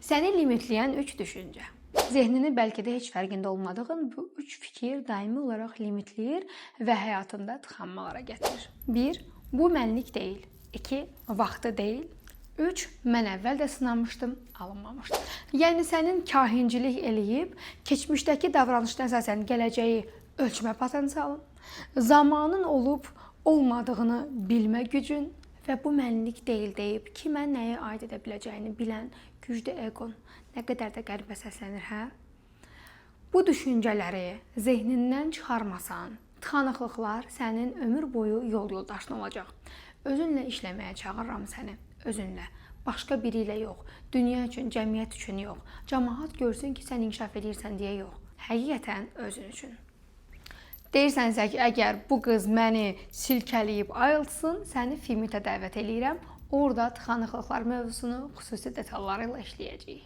Səni limitləyən 3 düşüncə. Zehnini bəlkə də heç fərqində olmadığın bu 3 fikir daimi olaraq limitləyir və həyatında tıxanmalara gətirir. 1. Bu mənlik deyil. 2. Vaxtı deyil. 3. Mən əvvəl də sınamışdım, alınmamışdı. Yəni sənin kahincilik eləyib, keçmişdəki davranışdan əsasən gələcəyi ölçmə potensialın, zamanın olub olmadığını bilmə gücün və bu mənlik deyil deyib kimə nəyə aid edə biləcəyini bilən güclü eqon nə qədər də qəribə səslənir, hə? Bu düşüncələri zehnindən çıxarmasan, tıxanıqlıqlar sənin ömür boyu yol yoldaşın olacaq. Özünlə işləməyə çağırıram səni. Özünlə. Başqa biri ilə yox. Dünya üçün, cəmiyyət üçün yox. Cəmaət görsün ki, sən inkişaf edirsən deyə yox. Həqiqətən özün üçün. Deyirsənsə ki, əgər bu qız məni silkələyib ayıltsın, səni Fimitə dəvət eləyirəm. Orada tıxanıqlıqlar mövzusunu xüsusi detallarıyla işləyəcəyik.